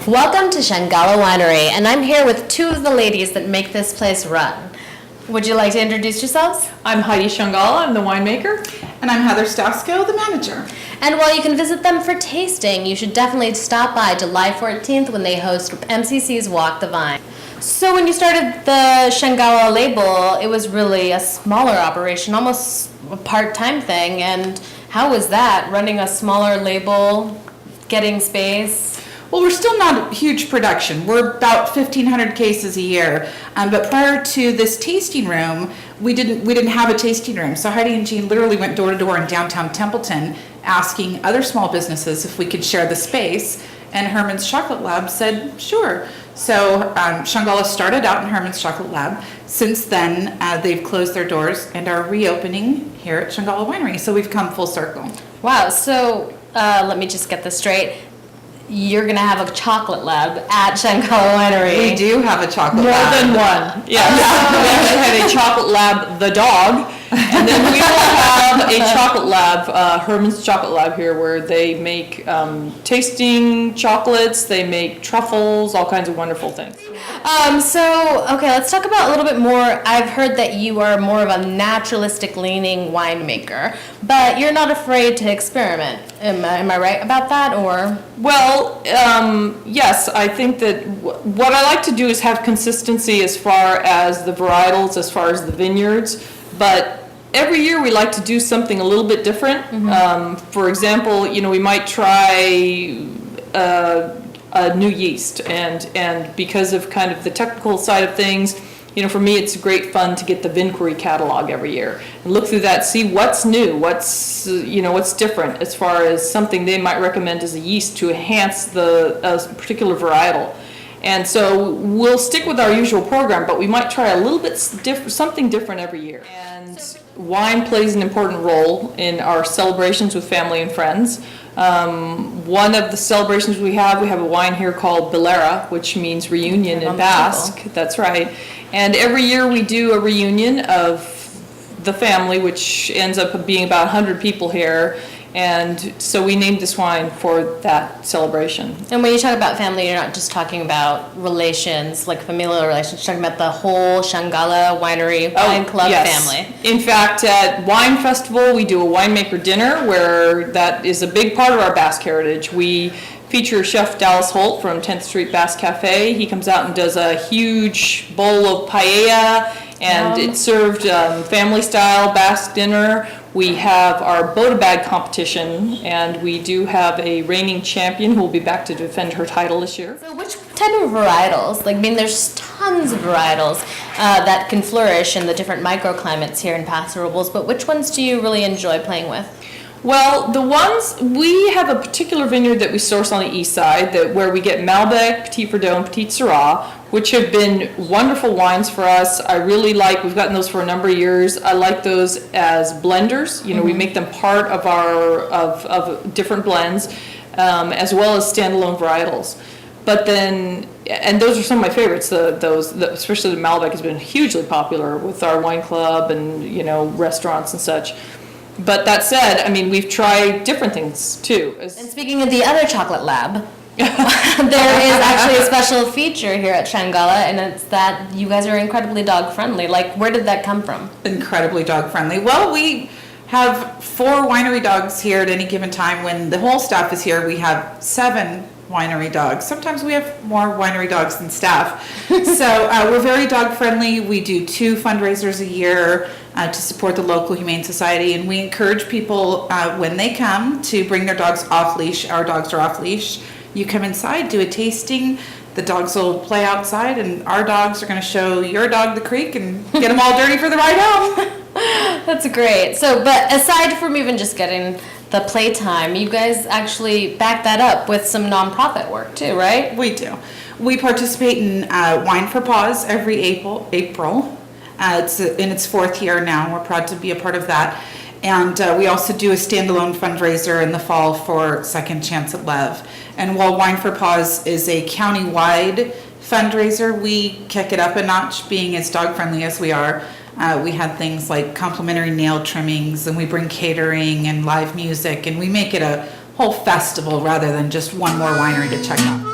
Welcome to Changala Winery, and I'm here with two of the ladies that make this place run. Would you like to introduce yourselves? I'm Heidi Changala, I'm the winemaker. And I'm Heather Stasko, the manager. And while you can visit them for tasting, you should definitely stop by July 14th when they host MCC's Walk the Vine. So when you started the Changala label, it was really a smaller operation, almost a part-time thing. And how was that, running a smaller label, getting space? Well, we're still not a huge production. We're about 1,500 cases a year. But prior to this tasting room, we didn't have a tasting room. So Heidi and Jean literally went door to door in downtown Templeton, asking other small businesses if we could share the space. And Herman's Chocolate Lab said, sure. So Changala started out in Herman's Chocolate Lab. Since then, they've closed their doors and are reopening here at Changala Winery. So we've come full circle. Wow, so let me just get this straight. You're going to have a chocolate lab at Changala Winery. We do have a chocolate More lab. than one. Yeah. We actually have a chocolate lab, the dog, and then we will have a chocolate lab, Herman's Chocolate Lab here, where they make tasting chocolates, they make truffles, all kinds of wonderful things. Okay, let's talk about a little bit more. I've heard that you are more of a naturalistic leaning winemaker, but you're not afraid to experiment. Am I right about that, or? Well, yes, I think that what I like to do is have consistency as far as the varietals, as far as the vineyards, but every year we like to do something a little bit different. For example, we might try a new yeast, and because of kind of the technical side of things, for me it's great fun to get the Vinquery catalog every year and look through that, see what's new, what's different as far as something they might recommend as a yeast to enhance a particular varietal. And so we'll stick with our usual program, but we might try a little bit something different every year. And wine plays an important role in our celebrations with family and friends. One of the celebrations we have a wine here called Bilera, which means reunion in Basque. That's right. And every year we do a reunion of the family, which ends up being about 100 people here. And so we named this wine for that celebration. And when you talk about family, you're not just talking about relations, like familial relations, you're talking about the whole Changala Winery Wine Club family. In fact, at Wine Festival, we do a winemaker dinner where that is a big part of our Basque heritage. We feature Chef Dallas Holt from 10th Street Basque Cafe. He comes out and does a huge bowl of paella, and it's served family-style Basque dinner. We have our Boda Bag competition, and we do have a reigning champion who will be back to defend her title this year. So which type of varietals, there's tons of varietals that can flourish in the different microclimates here in Paso Robles, but which ones do you really enjoy playing with? Well, we have a particular vineyard that we source on the east side where we get Malbec, Petit Verdot, and Petit Syrah, which have been wonderful wines for us. I really we've gotten those for a number of years. I like those as blenders. We make them part of of different blends, as well as standalone varietals. But then, and those are some of my favorites. Especially the Malbec has been hugely popular with our wine club and restaurants and such. But that said, we've tried different things too. And speaking of the other chocolate lab, there is actually a special feature here at Changala, and it's that you guys are incredibly dog friendly. Where did that come from? Incredibly dog friendly. Well, we have 4 winery dogs here at any given time. When the whole staff is here, we have 7 winery dogs. Sometimes we have more winery dogs than staff. So we're very dog friendly. We do 2 fundraisers a year to support the local Humane Society, and we encourage people when they come to bring their dogs off leash. Our dogs are off leash. You come inside, do a tasting, the dogs will play outside, and our dogs are going to show your dog the creek and get them all dirty for the ride home. That's great. So, but aside from even just getting the playtime, you guys actually back that up with some nonprofit work too, right? We do. We participate in Wine for Paws every April. It's in its 4th year now. We're proud to be a part of that. And we also do a standalone fundraiser in the fall for Second Chance at Love. And while Wine for Paws is a county-wide fundraiser, we kick it up a notch, being as dog-friendly as we are. We had things like complimentary nail trimmings, and we bring catering and live music, and we make it a whole festival rather than just one more winery to check out.